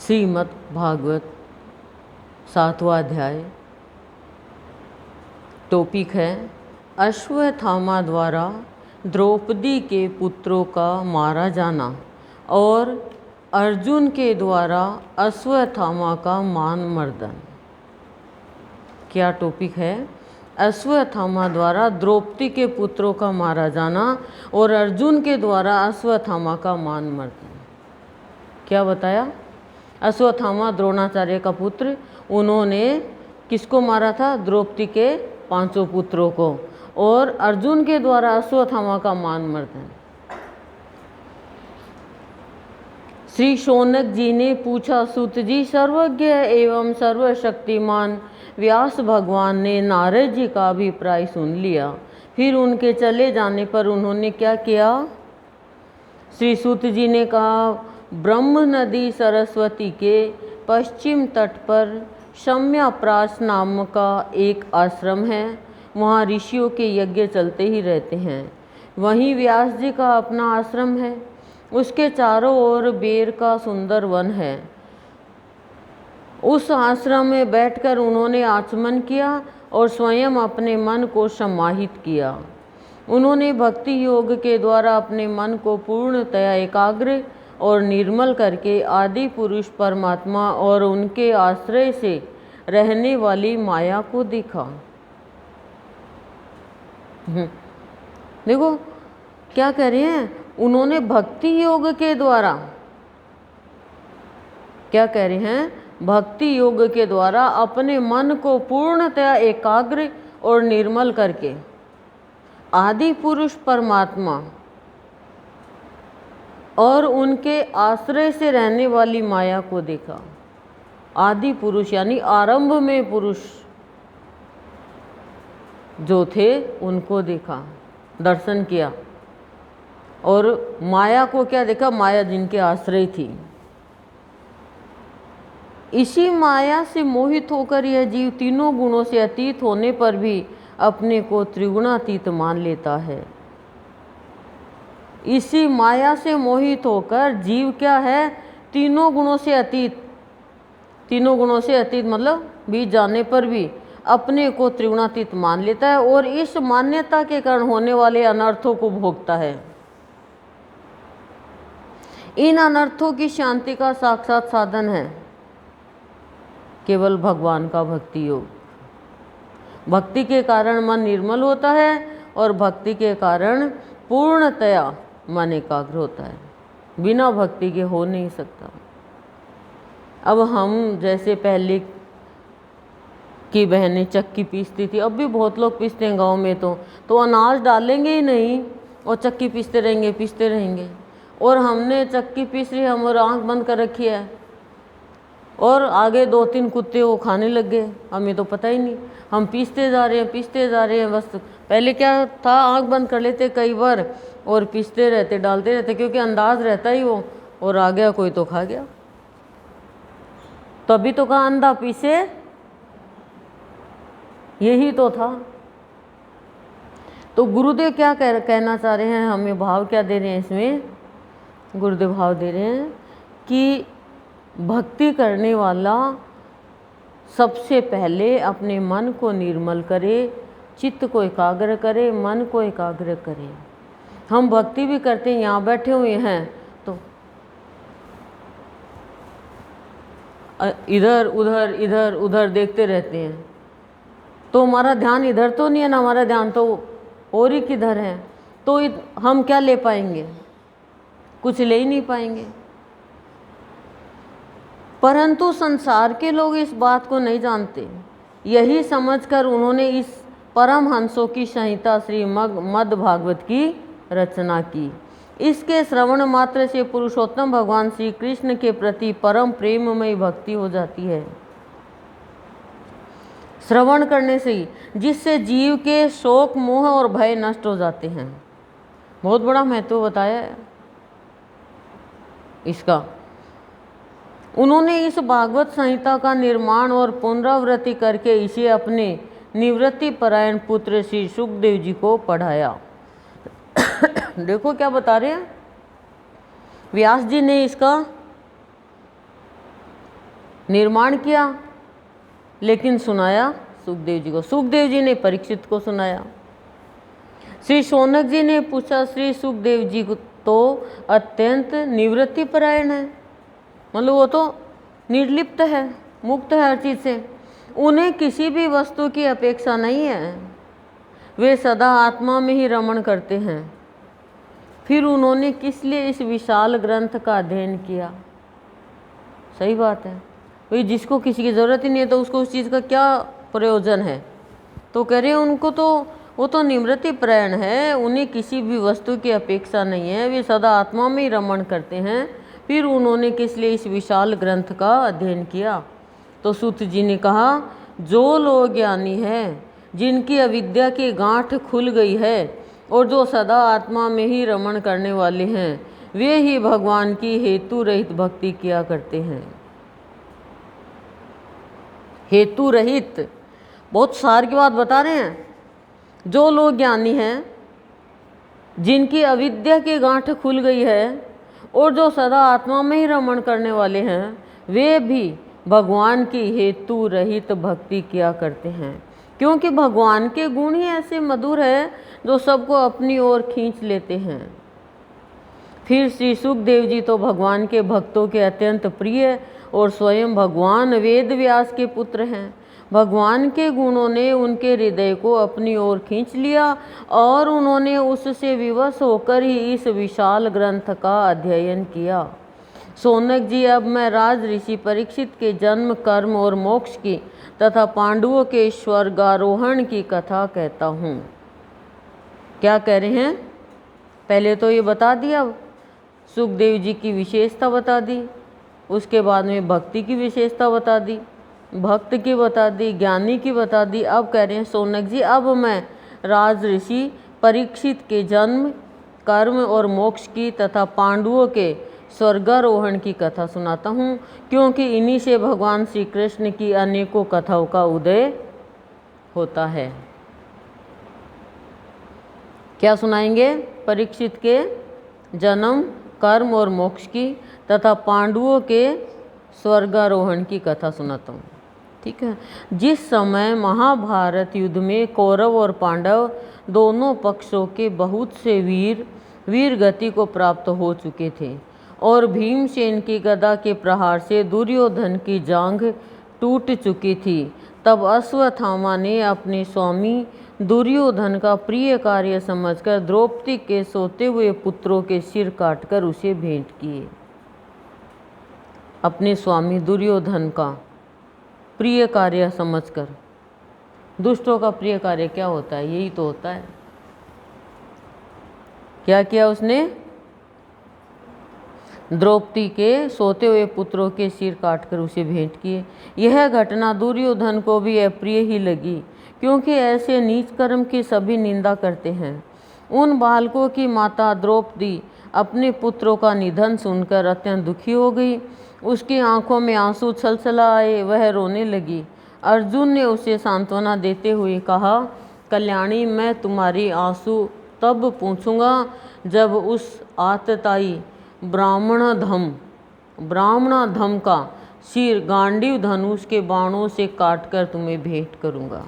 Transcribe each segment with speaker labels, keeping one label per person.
Speaker 1: श्रीमद् भागवत 7वां अध्याय। टॉपिक है अश्वत्थामा द्वारा द्रौपदी के पुत्रों का मारा जाना और अर्जुन के द्वारा अश्वत्थामा का मान मर्दन। क्या टॉपिक है? अश्वत्थामा द्वारा द्रौपदी के पुत्रों का मारा जाना और अर्जुन के द्वारा अश्वत्थामा का मान मर्दन। क्या बताया? अश्वत्थामा द्रोणाचार्य का पुत्र, उन्होंने किसको मारा था? द्रौपदी के 5 पुत्रों को। और अर्जुन के द्वारा अश्वत्थामा का मान मर्दन। श्री शौनक जी ने पूछा, सूत जी, सर्वज्ञ एवं सर्वशक्तिमान व्यास भगवान ने नारद जी का अभिप्राय सुन लिया। फिर उनके चले जाने पर उन्होंने क्या किया? श्री सूत जी ने कहा, ब्रह्म नदी सरस्वती के पश्चिम तट पर शम्याप्रास नाम का एक आश्रम है। वहाँ ऋषियों के यज्ञ चलते ही रहते हैं। वहीं व्यास जी का अपना आश्रम है। उसके चारों ओर बेर का सुंदर वन है। उस आश्रम में बैठकर उन्होंने आचमन किया और स्वयं अपने मन को समाहित किया। उन्होंने भक्ति योग के द्वारा अपने मन को पूर्णतया एकाग्र और निर्मल करके आदि पुरुष परमात्मा और उनके आश्रय से रहने वाली माया को देखा। देखो क्या कह रहे हैं? उन्होंने भक्ति योग के द्वारा, क्या कह रहे हैं? भक्ति योग के द्वारा अपने मन को पूर्णतया एकाग्र और निर्मल करके आदि पुरुष परमात्मा और उनके आश्रय से रहने वाली माया को देखा। आदि पुरुष यानी आरंभ में पुरुष जो थे उनको देखा, दर्शन किया। और माया को क्या देखा? माया जिनके आश्रय थी। इसी माया से मोहित होकर यह जीव तीनों गुणों से अतीत होने पर भी अपने को त्रिगुणातीत मान लेता है। इसी माया से मोहित होकर जीव क्या है? तीनों गुणों से अतीत। तीनों गुणों से अतीत मतलब बीत जाने पर भी अपने को त्रिगुणातीत मान लेता है और इस मान्यता के कारण होने वाले अनर्थों को भोगता है। इन अनर्थों की शांति का साक्षात साधन है केवल भगवान का भक्ति योग। भक्ति के कारण मन निर्मल होता है और भक्ति के कारण पूर्णतया मन एकाग्र होता है। बिना भक्ति के हो नहीं सकता। अब हम जैसे पहले की बहनें चक्की पीसती थी, अब भी बहुत लोग पीसते हैं गांव में। तो अनाज डालेंगे ही नहीं और चक्की पीसते रहेंगे। और हमने चक्की पीस रही, हम आँख बंद कर रखी है और आगे 2-3 कुत्ते वो खाने लग गए। हमें तो पता ही नहीं, हम पीसते जा रहे हैं। बस पहले क्या था, आँख बंद कर लेते कई बार और पीसते रहते, डालते रहते, क्योंकि अंदाज रहता ही वो, और आ गया कोई तो खा गया। तभी तो कहा अंधा पीसे, यही तो था। तो गुरुदेव क्या कहना चाह रहे हैं, हमें भाव क्या दे रहे हैं इसमें? गुरुदेव भाव दे रहे हैं कि भक्ति करने वाला सबसे पहले अपने मन को निर्मल करे, चित्त को एकाग्र करे, मन को एकाग्र करे। हम भक्ति भी करते हैं, यहाँ बैठे हुए हैं तो इधर उधर देखते रहते हैं, तो हमारा ध्यान इधर तो नहीं है ना, हमारा ध्यान तो और ही किधर है। तो हम क्या ले पाएंगे? कुछ ले ही नहीं पाएंगे। परंतु संसार के लोग इस बात को नहीं जानते। यही समझकर उन्होंने इस परमहंसों की संहिता श्रीमद् भागवत की रचना की। इसके श्रवण मात्र से पुरुषोत्तम भगवान श्री कृष्ण के प्रति परम प्रेममयी भक्ति हो जाती है। श्रवण करने से ही, जिससे जीव के शोक, मोह और भय नष्ट हो जाते हैं। बहुत बड़ा महत्व बताया है इसका। उन्होंने इस भागवत संहिता का निर्माण और पुनरावृत्ति करके इसे अपने निवृत्ति परायण पुत्र श्री सुखदेव जी को पढ़ाया। देखो क्या बता रहे हैं, व्यास जी ने इसका निर्माण किया, लेकिन सुनाया सुखदेव जी को। सुखदेव जी ने परीक्षित को सुनाया। श्री शौनक जी ने पूछा, श्री सुखदेव जी तो अत्यंत निवृत्ति परायण है, मतलब वो तो निर्लिप्त है, मुक्त है हर चीज से, उन्हें किसी भी वस्तु की अपेक्षा नहीं है, वे सदा आत्मा में ही रमण करते हैं, फिर उन्होंने किस लिए इस विशाल ग्रंथ का अध्ययन किया। सही बात है भाई, जिसको किसी की ज़रूरत ही नहीं है तो उसको उस चीज़ का क्या प्रयोजन है। तो कह रहे हैं उनको तो वो तो निवृत्ति परायण है, उन्हें किसी भी वस्तु की अपेक्षा नहीं है, वे सदा आत्मा में ही रमण करते हैं, फिर उन्होंने किस लिए इस विशाल ग्रंथ का अध्ययन किया। तो सूत जी ने कहा, जो लोग ज्ञानी हैं, जिनकी अविद्या की गांठ खुल गई है और जो सदा आत्मा में ही रमण करने वाले हैं, वे ही भगवान की हेतु रहित भक्ति किया करते हैं। हेतु रहित, बहुत सार की बात बता रहे हैं। जो लोग ज्ञानी हैं, जिनकी अविद्या की गांठ खुल गई है और जो सदा आत्मा में ही रमण करने वाले हैं, वे भी भगवान की हेतु रहित भक्ति किया करते हैं, क्योंकि भगवान के गुण ही ऐसे मधुर है जो सबको अपनी ओर खींच लेते हैं। फिर श्री सुखदेव जी तो भगवान के भक्तों के अत्यंत प्रिय और स्वयं भगवान वेद व्यास के पुत्र हैं। भगवान के गुणों ने उनके हृदय को अपनी ओर खींच लिया और उन्होंने उससे विवश होकर ही इस विशाल ग्रंथ का अध्ययन किया। शौनक जी, अब मैं राज ऋषि परीक्षित के जन्म, कर्म और मोक्ष की तथा पांडवों के स्वर्गारोहण की कथा कहता हूँ। क्या कह रहे हैं? पहले तो ये बता दिया, सुखदेव जी की विशेषता बता दी, उसके बाद में भक्ति की विशेषता बता दी, भक्त की बता दी, ज्ञानी की बता दी। अब कह रहे हैं शौनक जी, अब मैं राज ऋषि परीक्षित के जन्म, कर्म और मोक्ष की तथा पांडवों के स्वर्गारोहण की कथा सुनाता हूँ, क्योंकि इन्हीं से भगवान श्री कृष्ण की अनेकों कथाओं का उदय होता है। क्या सुनाएंगे? परीक्षित के जन्म, कर्म और मोक्ष की तथा पांडवों के स्वर्गारोहण की कथा सुनाता हूँ। ठीक है। जिस समय महाभारत युद्ध में कौरव और पांडव दोनों पक्षों के बहुत से वीर गति को प्राप्त हो चुके थे और भीमसेन की गदा के प्रहार से दुर्योधन की जांघ टूट चुकी थी, तब अश्वत्थामा ने अपने स्वामी दुर्योधन का प्रिय कार्य समझकर द्रौपदी के सोते हुए पुत्रों के सिर काटकर उसे भेंट किए। अपने स्वामी दुर्योधन का प्रिय कार्य समझकर, दुष्टों का प्रिय कार्य क्या होता है? यही तो होता है। क्या किया उसने? द्रौपदी के सोते हुए पुत्रों के सिर काटकर उसे भेंट किए। यह घटना दुर्योधन को भी अप्रिय ही लगी, क्योंकि ऐसे नीच कर्म की सभी निंदा करते हैं। उन बालकों की माता द्रौपदी अपने पुत्रों का निधन सुनकर अत्यंत दुखी हो गई। उसकी आंखों में आंसू छलछला आए, वह रोने लगी। अर्जुन ने उसे सांत्वना देते हुए कहा, कल्याणी, मैं तुम्हारी आंसू तब पूछूंगा जब उस आतताई ब्राह्मणधम का सिर गांडीव धनुष के बाणों से काटकर तुम्हें भेंट करूंगा,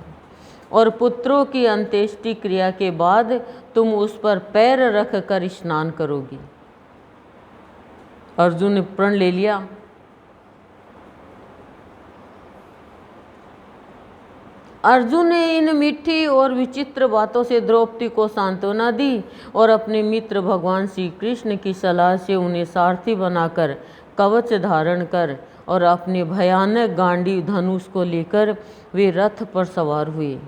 Speaker 1: और पुत्रों की अंत्येष्टि क्रिया के बाद तुम उस पर पैर रख कर स्नान करोगी। अर्जुन ने प्रण ले लिया। अर्जुन ने इन मीठी और विचित्र बातों से द्रौपदी को सांत्वना दी और अपने मित्र भगवान श्री कृष्ण की सलाह से उन्हें सारथी बनाकर कवच धारण कर और अपने भयानक गांडीव धनुष को लेकर वे रथ पर सवार हुए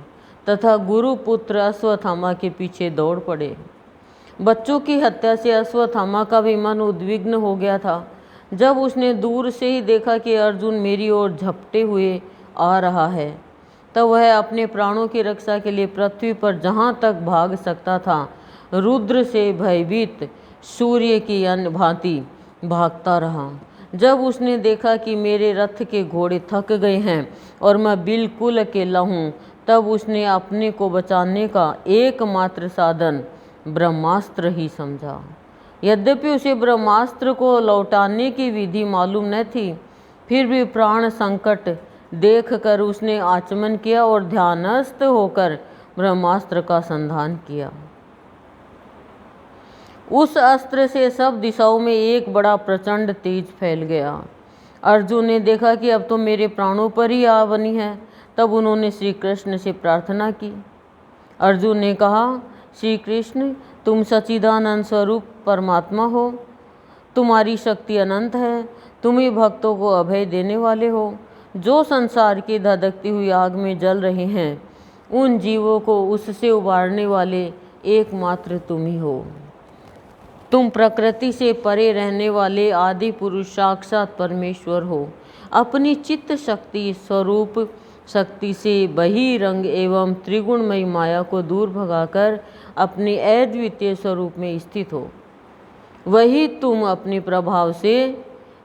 Speaker 1: तथा गुरुपुत्र अश्वत्थामा के पीछे दौड़ पड़े। बच्चों की हत्या से अश्वत्थामा का भी मन उद्विग्न हो गया था। जब उसने दूर से ही देखा कि अर्जुन मेरी ओर झपटे हुए आ रहा है, तब वह अपने प्राणों की रक्षा के लिए पृथ्वी पर जहाँ तक भाग सकता था रुद्र से भयभीत सूर्य की अन्य भांति भागता रहा। जब उसने देखा कि मेरे रथ के घोड़े थक गए हैं और मैं बिल्कुल अकेला हूँ, तब उसने अपने को बचाने का एकमात्र साधन ब्रह्मास्त्र ही समझा। यद्यपि उसे ब्रह्मास्त्र को लौटाने की विधि मालूम न थी, फिर भी प्राण संकट देखकर उसने आचमन किया और ध्यानस्थ होकर ब्रह्मास्त्र का संधान किया। उस अस्त्र से सब दिशाओं में एक बड़ा प्रचंड तेज फैल गया। अर्जुन ने देखा कि अब तो मेरे प्राणों पर ही आ बनी है। तब उन्होंने श्री कृष्ण से प्रार्थना की। अर्जुन ने कहा, श्री कृष्ण, तुम सच्चिदानंद स्वरूप परमात्मा हो, तुम्हारी शक्ति अनंत है, तुम ही भक्तों को अभय देने वाले हो। जो संसार की धधकती हुई आग में जल रहे हैं, उन जीवों को उससे उबारने वाले एकमात्र तुम ही हो। तुम प्रकृति से परे रहने वाले आदि पुरुष साक्षात परमेश्वर हो। अपनी चित्त शक्ति स्वरूप शक्ति से बहिरंग एवं त्रिगुणमयी माया को दूर भगाकर अपने अद्वितीय स्वरूप में स्थित हो। वही तुम अपने प्रभाव से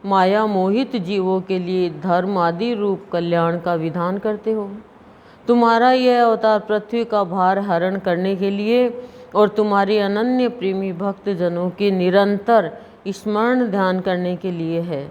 Speaker 1: माया मोहित जीवों के लिए धर्म आदि रूप कल्याण का विधान करते हो। तुम्हारा यह अवतार पृथ्वी का भार हरण करने के लिए और तुम्हारे अनन्य प्रेमी भक्त जनों के निरंतर स्मरण ध्यान करने के लिए है।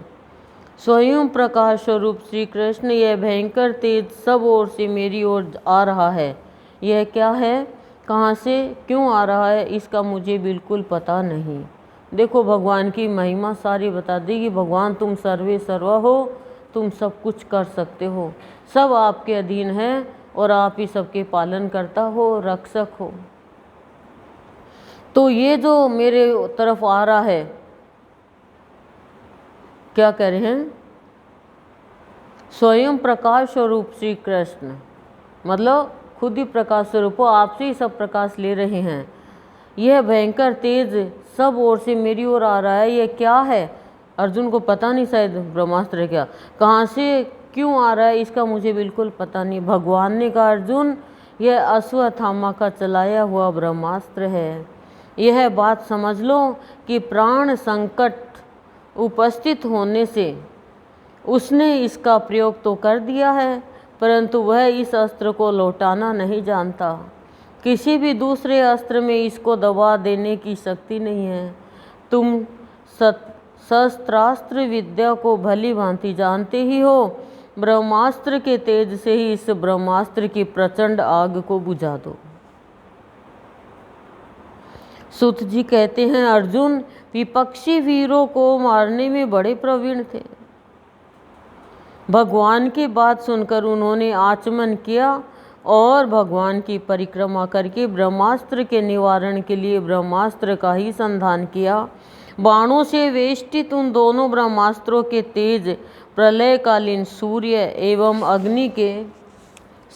Speaker 1: स्वयं प्रकाश स्वरूप श्री कृष्ण, यह भयंकर तेज सब ओर से मेरी ओर आ रहा है। यह क्या है, कहाँ से, क्यों आ रहा है, इसका मुझे बिल्कुल पता नहीं। देखो, भगवान की महिमा सारी बता दी कि भगवान तुम सर्वे सर्वा हो, तुम सब कुछ कर सकते हो, सब आपके अधीन है और आप ही सबके पालन करता हो, रक्षक हो। तो ये जो मेरे तरफ आ रहा है, क्या कह रहे हैं, स्वयं प्रकाश स्वरूप श्री कृष्ण, मतलब खुद ही प्रकाश स्वरूप हो, आपसे ही सब प्रकाश ले रहे हैं। यह भयंकर तेज सब ओर से मेरी ओर आ रहा है। यह क्या है, अर्जुन को पता नहीं, शायद ब्रह्मास्त्र क्या, कहाँ से क्यों आ रहा है, इसका मुझे बिल्कुल पता नहीं। भगवान ने कहा, अर्जुन, यह अश्वत्थामा का चलाया हुआ ब्रह्मास्त्र है। यह बात समझ लो कि प्राण संकट उपस्थित होने से उसने इसका प्रयोग तो कर दिया है, परंतु वह इस अस्त्र को लौटाना नहीं जानता। किसी भी दूसरे अस्त्र में इसको दबा देने की शक्ति नहीं है। तुम शस्त्रास्त्र विद्या को भली भांति जानते ही हो। ब्रह्मास्त्र के तेज से ही इस ब्रह्मास्त्र की प्रचंड आग को बुझा दो। सूत जी कहते हैं, अर्जुन विपक्षी वीरों को मारने में बड़े प्रवीण थे। भगवान की बात सुनकर उन्होंने आचमन किया और भगवान की परिक्रमा करके ब्रह्मास्त्र के निवारण के लिए ब्रह्मास्त्र का ही संधान किया। बाणों से वेष्टित उन दोनों ब्रह्मास्त्रों के तेज प्रलयकालीन सूर्य एवं अग्नि के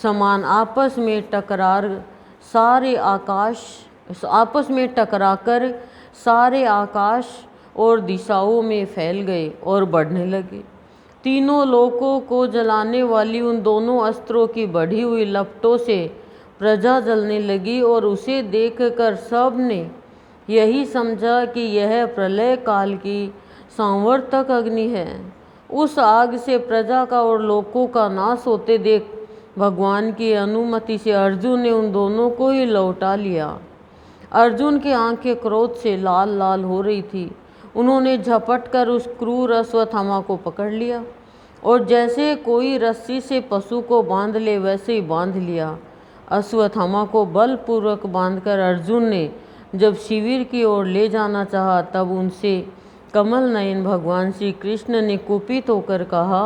Speaker 1: समान आपस में टकराकर सारे आकाश और दिशाओं में फैल गए और बढ़ने लगे। तीनों लोकों को जलाने वाली उन दोनों अस्त्रों की बढ़ी हुई लपटों से प्रजा जलने लगी और उसे देखकर सब ने यही समझा कि यह प्रलय काल की संवर्तक अग्नि है। उस आग से प्रजा का और लोकों का नाश होते देख भगवान की अनुमति से अर्जुन ने उन दोनों को ही लौटा लिया। अर्जुन की आंखें क्रोध से लाल लाल हो रही थी। उन्होंने झपट कर उस क्रूर अश्वत्थामा को पकड़ लिया और जैसे कोई रस्सी से पशु को बांध ले वैसे ही बांध लिया। अश्वत्थामा को बलपूर्वक बांधकर अर्जुन ने जब शिविर की ओर ले जाना चाहा, तब उनसे कमल नयन भगवान श्री कृष्ण ने कुपित होकर कहा,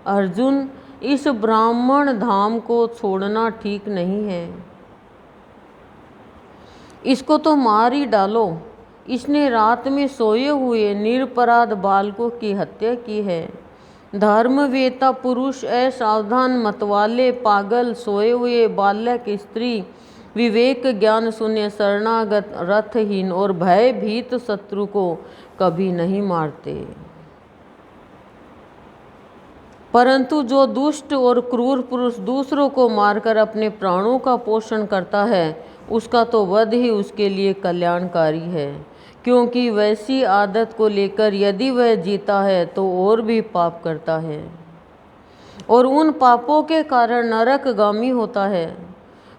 Speaker 1: अर्जुन, इस ब्राह्मण धाम को छोड़ना ठीक नहीं है, इसको तो मार ही डालो। इसने रात में सोए हुए निरपराध बालकों की हत्या की है। धर्मवेता पुरुष, असावधान मतवाले, पागल, सोए हुए बालक, स्त्री, विवेक ज्ञान शून्य, शरणागत, रथहीन और भयभीत शत्रु को कभी नहीं मारते, परंतु जो दुष्ट और क्रूर पुरुष दूसरों को मारकर अपने प्राणों का पोषण करता है, उसका तो वध ही उसके लिए कल्याणकारी है, क्योंकि वैसी आदत को लेकर यदि वह जीता है तो और भी पाप करता है और उन पापों के कारण नरकगामी होता है।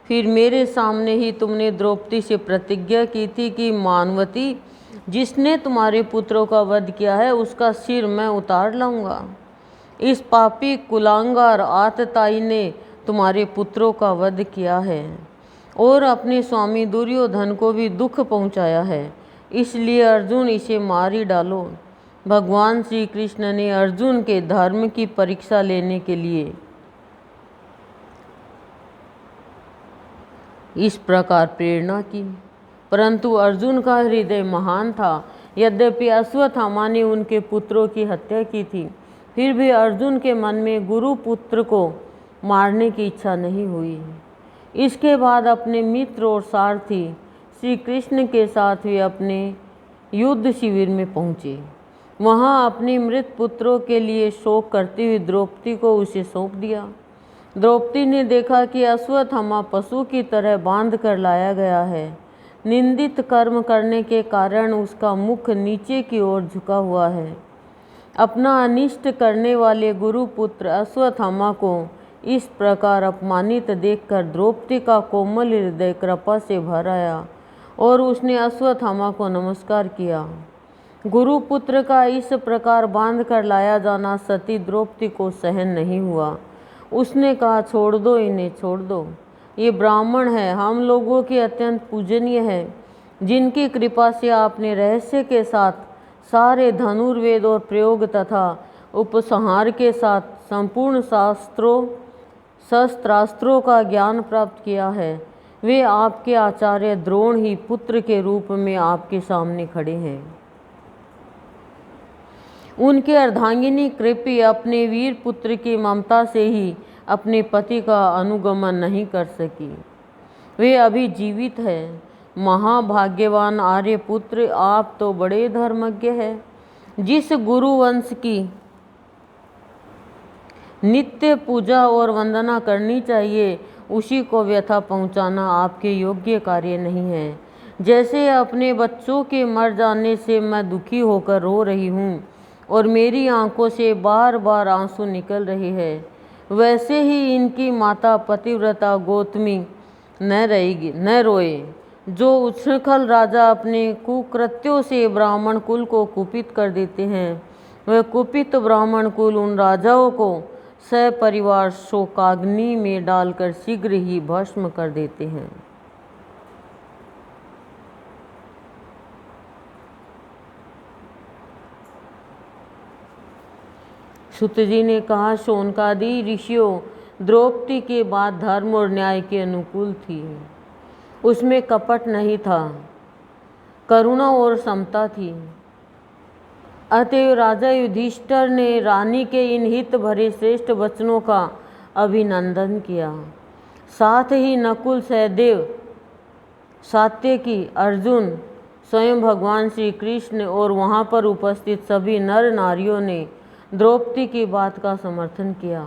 Speaker 1: फिर मेरे सामने ही तुमने द्रौपदी से प्रतिज्ञा की थी कि मानवती, जिसने तुम्हारे पुत्रों का वध किया है, उसका सिर मैं उतार लाऊंगा। इस पापी कुलांगार आतताई ने तुम्हारे पुत्रों का वध किया है और अपने स्वामी दुर्योधन को भी दुख पहुंचाया है, इसलिए अर्जुन इसे मार ही डालो। भगवान श्री कृष्ण ने अर्जुन के धर्म की परीक्षा लेने के लिए इस प्रकार प्रेरणा की, परंतु अर्जुन का हृदय महान था। यद्यपि अश्वत्थामा ने उनके पुत्रों की हत्या की थी, फिर भी अर्जुन के मन में गुरु पुत्र को मारने की इच्छा नहीं हुई। इसके बाद अपने मित्र और सारथी श्री कृष्ण के साथ वे अपने युद्ध शिविर में पहुँचे। वहाँ अपने मृत पुत्रों के लिए शोक करती हुई द्रौपदी को उसे सौंप दिया। द्रौपदी ने देखा कि अश्वत्थामा पशु की तरह बांध कर लाया गया है। निंदित कर्म करने के कारण उसका मुख नीचे की ओर झुका हुआ है। अपना अनिष्ट करने वाले गुरुपुत्र अश्वत्थामा को इस प्रकार अपमानित देखकर द्रौपदी का कोमल हृदय कृपा से भर आया और उसने अश्वत्थामा को नमस्कार किया। गुरुपुत्र का इस प्रकार बांध कर लाया जाना सती द्रौपदी को सहन नहीं हुआ। उसने कहा, छोड़ दो इन्हें, छोड़ दो। ये ब्राह्मण है, हम लोगों के अत्यंत पूजनीय है, जिनकी कृपा से आपने रहस्य के साथ सारे धनुर्वेद और प्रयोग तथा उपसंहार के साथ संपूर्ण शस्त्रास्त्रों का ज्ञान प्राप्त किया है। वे आपके आचार्य द्रोण ही पुत्र के रूप में आपके सामने खड़े हैं। उनके अर्धांगिनी कृपी अपने वीर पुत्र की ममता से ही अपने पति का अनुगमन नहीं कर सकी। वे अभी जीवित है। महाभाग्यवान आर्यपुत्र, आप तो बड़े धर्मज्ञ हैं। जिस गुरु वंश की नित्य पूजा और वंदना करनी चाहिए, उसी को व्यथा पहुंचाना आपके योग्य कार्य नहीं है। जैसे अपने बच्चों के मर जाने से मैं दुखी होकर रो रही हूँ और मेरी आंखों से बार बार आंसू निकल रहे हैं, वैसे ही इनकी माता पतिव्रता गौतमी न रोए। जो उच्छृंखल राजा अपने कुकृत्यों से ब्राह्मण कुल को कुपित कर देते हैं, वह कुपित ब्राह्मण कुल उन राजाओं को सपरिवार शोकाग्नि में डालकर शीघ्र ही भस्म कर देते हैं। सूत जी ने कहा, शौनकादि ऋषियों द्रौपदी के बाद धर्म और न्याय के अनुकूल थी। उसमें कपट नहीं था, करुणा और समता थी। अतएव राजा युधिष्ठिर ने रानी के इन हित भरे श्रेष्ठ वचनों का अभिनंदन किया। साथ ही नकुल, सहदेव, सात्यकी, अर्जुन, स्वयं भगवान श्री कृष्ण और वहाँ पर उपस्थित सभी नर नारियों ने द्रौपदी की बात का समर्थन किया।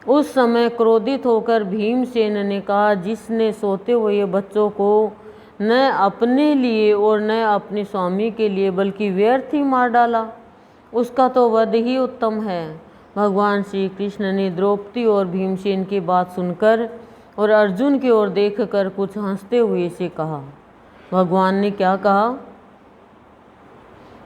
Speaker 1: उस समय क्रोधित होकर भीमसेन ने कहा, जिसने सोते हुए बच्चों को न अपने लिए और न अपने स्वामी के लिए बल्कि व्यर्थ ही मार डाला, उसका तो वध ही उत्तम है। भगवान श्री कृष्ण ने द्रौपदी और भीमसेन की बात सुनकर और अर्जुन की ओर देखकर कुछ हंसते हुए से कहा। भगवान ने क्या कहा?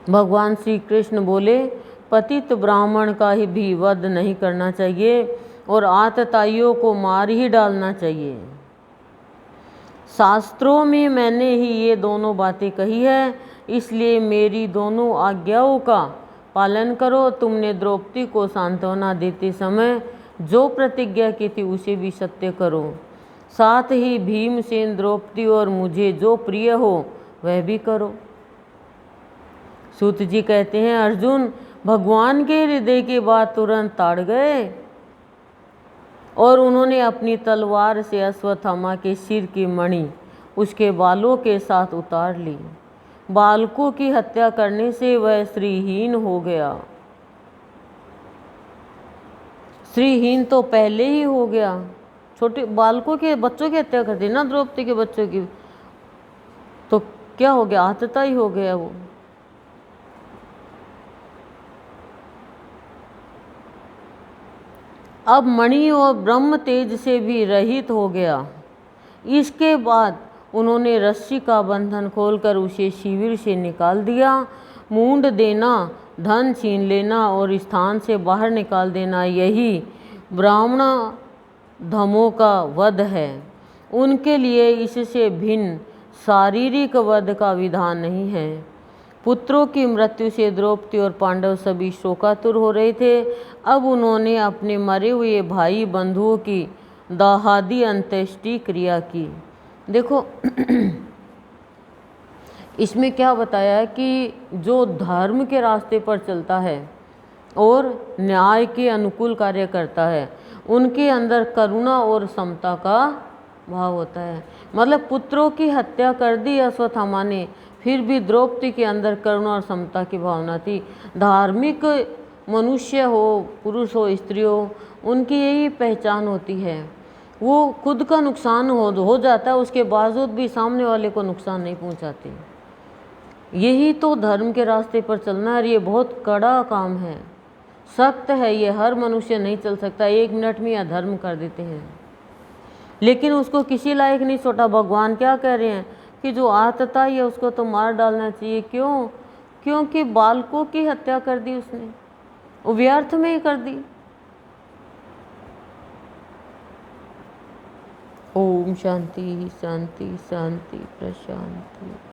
Speaker 1: भगवान श्री कृष्ण बोले, पतित ब्राह्मण का ही भी वध नहीं करना चाहिए और आतताइयों को मार ही डालना चाहिए। शास्त्रों में मैंने ही ये दोनों बातें कही है, इसलिए मेरी दोनों आज्ञाओं का पालन करो। तुमने द्रौपदी को सांत्वना देते समय जो प्रतिज्ञा की थी उसे भी सत्य करो। साथ ही भीमसेन, द्रौपदी और मुझे जो प्रिय हो वह भी करो। सूत जी कहते हैं, अर्जुन भगवान के हृदय की बात तुरंत ताड़ गए और उन्होंने अपनी तलवार से अश्वत्थामा के सिर की मणि उसके बालों के साथ उतार ली। बालकों की हत्या करने से वह श्रीहीन हो गया। श्रीहीन तो पहले ही हो गया। छोटे बालकों के बच्चों की हत्या कर दी ना द्रौपदी के बच्चों की, तो क्या हो गया? आतता ही हो गया वो। अब मणि और ब्रह्म तेज से भी रहित हो गया। इसके बाद उन्होंने रस्सी का बंधन खोलकर उसे शिविर से निकाल दिया। मूंड देना धन छीन लेना और स्थान से बाहर निकाल देना, यही ब्राह्मण धमों का वध है। उनके लिए इससे भिन्न शारीरिक वध का विधान नहीं है। पुत्रों की मृत्यु से द्रौपदी और पांडव सभी शोकातुर हो रहे थे। अब उन्होंने अपने मरे हुए भाई बंधुओं की दाहादी अंत्येष्टि क्रिया की। देखो इसमें क्या बताया है कि जो धर्म के रास्ते पर चलता है और न्याय के अनुकूल कार्य करता है, उनके अंदर करुणा और समता का भाव होता है। मतलब पुत्रों की हत्या कर दी अश्वत्थामा ने, फिर भी द्रौपदी के अंदर करुणा और समता की भावना थी। धार्मिक मनुष्य हो, पुरुष हो, स्त्री हो, उनकी यही पहचान होती है। वो खुद का नुकसान हो जाता है, उसके बावजूद भी सामने वाले को नुकसान नहीं पहुंचाते। यही तो धर्म के रास्ते पर चलना है। और ये बहुत कड़ा काम है, सख्त है, ये हर मनुष्य नहीं चल सकता। 1 मिनट में अधर्म कर देते हैं, लेकिन उसको किसी लायक नहीं छोटा। भगवान क्या कह रहे हैं कि जो आतताई है उसको तो मार डालना चाहिए। क्यों? क्योंकि बालकों की हत्या कर दी उसने, वो व्यर्थ में ही कर दी। ओम शांति शांति शांति प्रशांति।